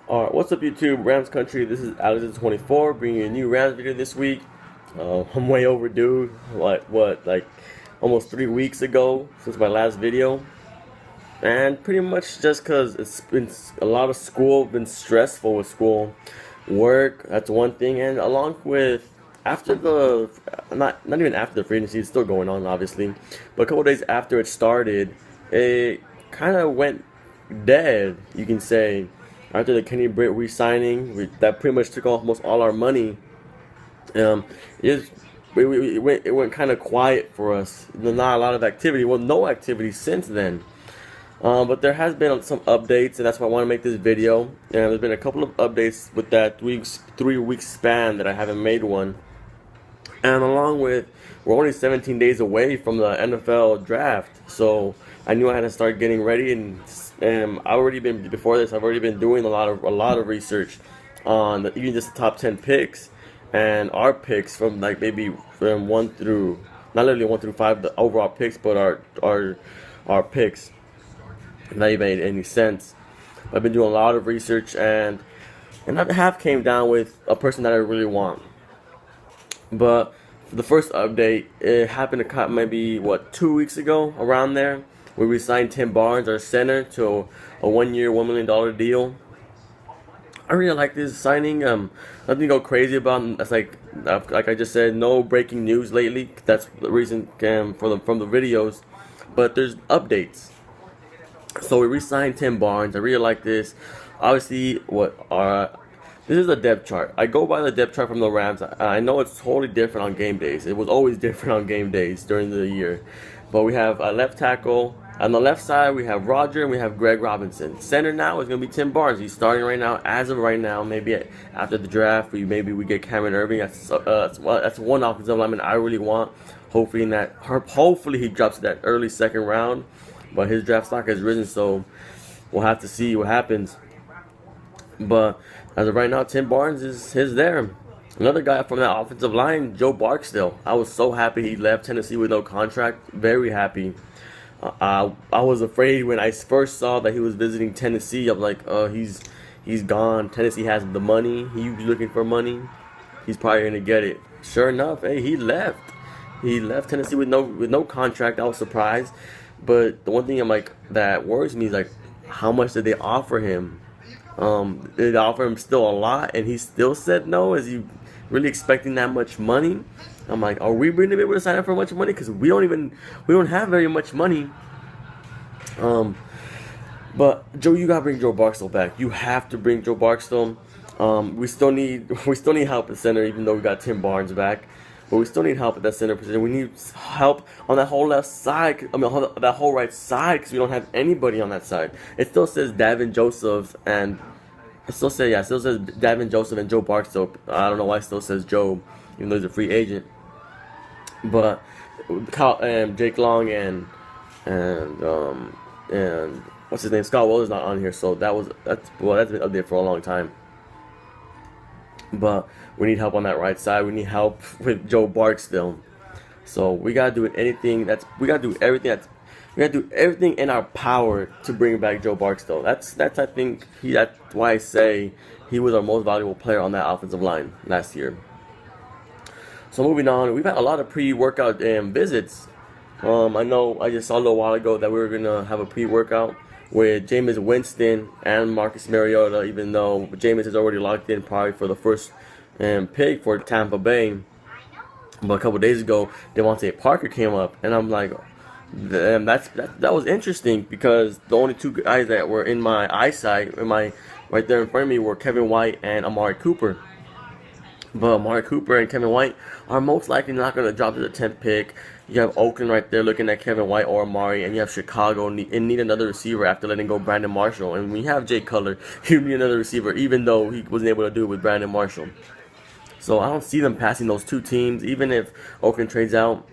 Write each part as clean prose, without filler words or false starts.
Alright, what's up YouTube, Rams Country? This is Alex24 bringing you a new Rams video this week. I'm way overdue, like almost 3 weeks ago since my last video. And pretty much just because it's been a lot of school, been stressful with school. Work, that's one thing, and along with after the, not even after the free agency, it's still going on obviously, but a couple days after it started, it kind of went dead, you can say. After the Kenny Britt re-signing, that pretty much took almost all our money. Um, it, it went kind of quiet for us. Not a lot of activity. Well, no activity since then. But there has been some updates, and that's why I want to make this video. And there's been a couple of updates with that 3 week span that I haven't made one. And along with, we're only 17 days away from the NFL draft, so I knew I had to start getting ready. And I already been before this. I've already been doing a lot of research on even just the top 10 picks and our picks from like maybe from one through, not literally 1 through 5, the overall picks, but our picks. Not even made any sense. I've been doing a lot of research, and I have came down with a person that I really want. But the first update, it happened maybe 2 weeks ago, around there, where we signed Tim Barnes, our center, to a 1 year, $1 million deal. I really like this signing. Nothing to go crazy about. That's like I just said, no breaking news lately. That's the reason from the videos. But there's updates. So we re-signed Tim Barnes. I really like this. Obviously, this is a depth chart. I go by the depth chart from the Rams. I know it's totally different on game days. It was always different on game days during the year. But we have a left tackle. On the left side, we have Roger and we have Greg Robinson. Center now is going to be Tim Barnes. He's starting right now. As of right now, maybe after the draft, maybe we get Cameron Irving. That's one offensive lineman I really want. Hopefully he drops that early second round. But his draft stock has risen, so we'll have to see what happens. But as of right now, Tim Barnes is there. Another guy from that offensive line, Joe Barksdale. I was so happy he left Tennessee with no contract. Very happy. I was afraid when I first saw that he was visiting Tennessee. I'm like, he's gone. Tennessee has the money. He's looking for money. He's probably gonna get it. Sure enough, hey, he left. He left Tennessee with no contract. I was surprised. But the one thing that worries me is how much did they offer him? Did they offer him still a lot, and he still said no? Is he really expecting that much money? I'm like, are we going to be able to sign up for much money? Because we don't have very much money. But Joe, you gotta bring Joe Barksdale back. You have to bring Joe Barksdale. We still need help at center, even though we got Tim Barnes back. But we still need help at that center position. We need help on that whole left side. That whole right side, because we don't have anybody on that side. It still says Davin Joseph, and it still says Davin Joseph and Joe Barksdale. I don't know why it still says Joe, even though he's a free agent. But Jake Long and what's his name? Scott Weller's not on here, so that's been up there for a long time. But we need help on that right side. We need help with Joe Barksdale. So we gotta do anything. We gotta do everything in our power to bring back Joe Barksdale. That's I think that's why I say he was our most valuable player on that offensive line last year. So moving on, we've had a lot of pre-workout visits. I know I just saw a little while ago that we were gonna have a pre-workout with Jameis Winston and Marcus Mariota, even though Jameis is already locked in probably for the first pick for Tampa Bay. But a couple days ago, Devante Parker came up, and I'm like, that was interesting, because the only two guys that were in my eyesight, right there in front of me, were Kevin White and Amari Cooper. But Amari Cooper and Kevin White are most likely not going to drop to the 10th pick. You have Oakland right there looking at Kevin White or Amari, and you have Chicago and need another receiver after letting go Brandon Marshall. And when you have Jay Cutler, you need another receiver, even though he wasn't able to do it with Brandon Marshall. So I don't see them passing those two teams, even if Oakland trades out.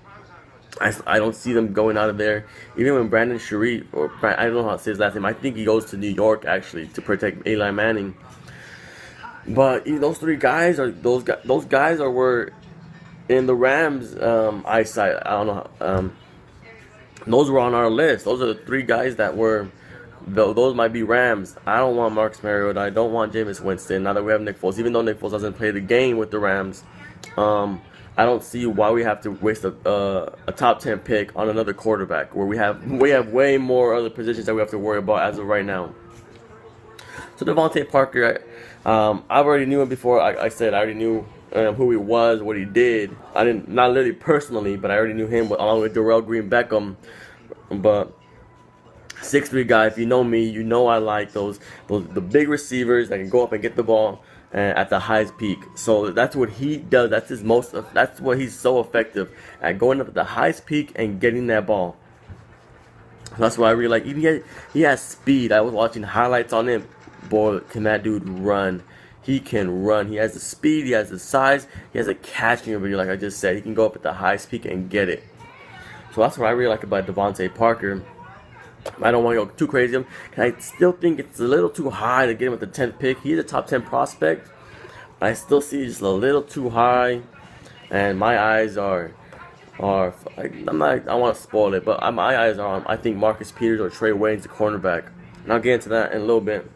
I don't see them going out of there. Even when Brandon Sharif, I don't know how to say his last name, I think he goes to New York actually to protect Eli Manning. But those three guys were in the Rams' eyesight. I don't know. Those were on our list. Those are the three guys that were Though those might be Rams. I don't want Marcus Mariota. I don't want Jameis Winston. Now that we have Nick Foles, even though Nick Foles doesn't play the game with the Rams, I don't see why we have to waste a top 10 pick on another quarterback where we have way more other positions that we have to worry about as of right now. So Devante Parker, I already knew him before. I said I already knew who he was, what he did. I didn't, not literally personally, but I already knew him along with Darrell Green Beckham. But 6'3" guy, if you know me, you know I like the big receivers that can go up and get the ball at the highest peak. So that's what he does. That's what he's so effective at, going up at the highest peak and getting that ball. So that's why I really like. He has speed. I was watching highlights on him. Boy, can that dude run. He can run. He has the speed. He has the size. He has a catching ability, like I just said. He can go up at the highest peak and get it. So that's what I really like about Devante Parker. I don't want to go too crazy. I still think it's a little too high to get him at the 10th pick. He's a top 10 prospect. But I still see just a little too high. And my eyes are I'm not, I don't want to spoil it, but my eyes are on, I think, Marcus Peters or Trey Waynes, the cornerback. And I'll get into that in a little bit.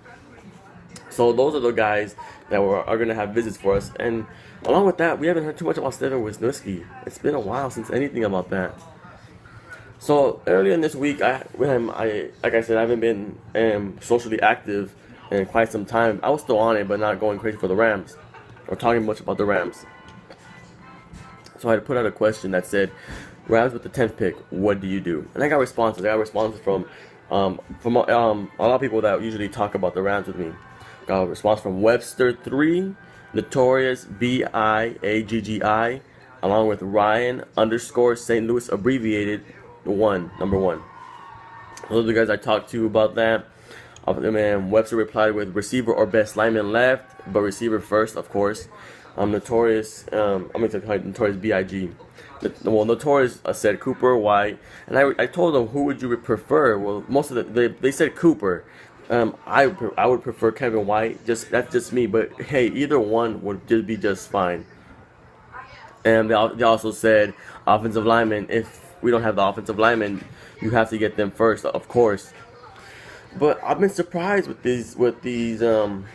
So those are the guys that are going to have visits for us. And along with that, we haven't heard too much about Stephen Wisniewski. It's been a while since anything about that. So earlier in this week, like I said, I haven't been socially active in quite some time. I was still on it, but not going crazy for the Rams or talking much about the Rams. So I had to put out a question that said, Rams with the 10th pick, what do you do? And I got responses. I got responses from a lot of people that usually talk about the Rams with me. Got a response from Webster3, Notorious BIAGGI, along with Ryan _ St. Louis abbreviated number one. Those are the guys I talked to about that. And Webster replied with receiver or best lineman left, but receiver first, of course. Notorious, I'm going to call it Notorious BIG. Well, Notorious said Cooper, White, and I told them who would you prefer. Well, most of they said Cooper. I would prefer Kevin White. That's just me. But hey, either one would just be just fine. And they also said offensive lineman. If we don't have the offensive lineman, you have to get them first, of course. But I've been surprised with these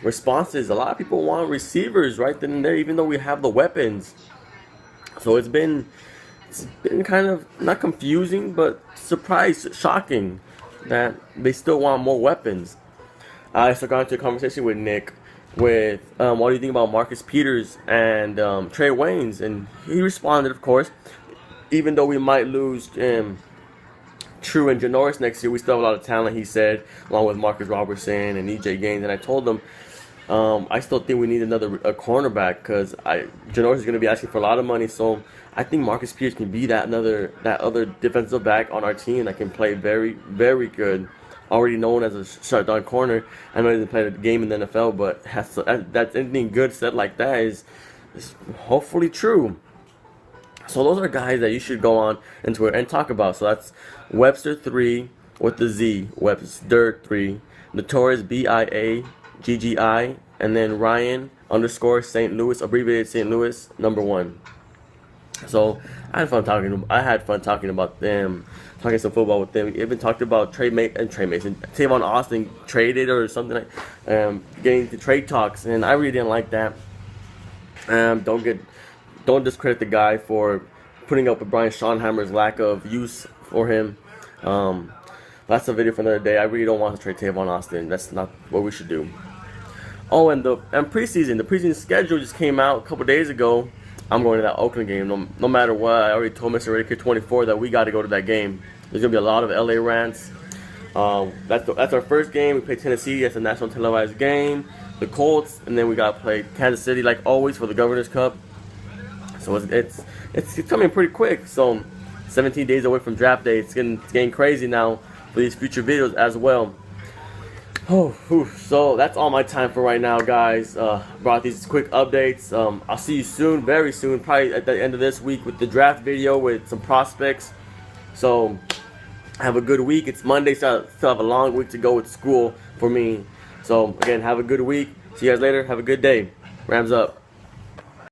responses. A lot of people want receivers right then and there, even though we have the weapons. So it's been kind of not confusing, but shocking that they still want more weapons. I got into a conversation with Nick with what do you think about Marcus Peters and Trey Waynes, and he responded, of course, even though we might lose True and Janoris next year, we still have a lot of talent, he said, along with Marcus Robertson and EJ Gaines. And I told him I still think we need a cornerback because Janoris is going to be asking for a lot of money. So I think Marcus Peters can be that other defensive back on our team that can play very, very good. Already known as a shutdown corner. I know he doesn't play the game in the NFL, but that's anything good said like that is hopefully true. So those are guys that you should go on and Twitter and talk about. So that's Webster3 with the Z, Webster3, Notorious BIAGGI, and then Ryan _ St. Louis, abbreviated St. Louis, number one. So I had fun talking about them, talking some football with them. We even talked about Trey Mason, Tavon Austin traded or something like, getting to trade talks, and I really didn't like that. Don't discredit the guy for putting up with Brian Schottenheimer's lack of use for him. That's a video for another day. I really don't want to trade Tavon Austin. That's not what we should do. Oh, and the preseason schedule just came out a couple days ago. I'm going to that Oakland game. No matter what, I already told Mr. Reddick 24 that we got to go to that game. There's going to be a lot of LA rants. That's our first game. We play Tennessee. That's a national televised game. The Colts, and then we got to play Kansas City like always for the Governor's Cup. So it's coming pretty quick. So 17 days away from draft day. It's getting crazy now for these future videos as well. So that's all my time for right now, guys. Brought these quick updates. I'll see you soon, very soon, probably at the end of this week with the draft video with some prospects. So have a good week. It's Monday, so I still have a long week to go with school for me. So again, have a good week. See you guys later. Have a good day. Rams up.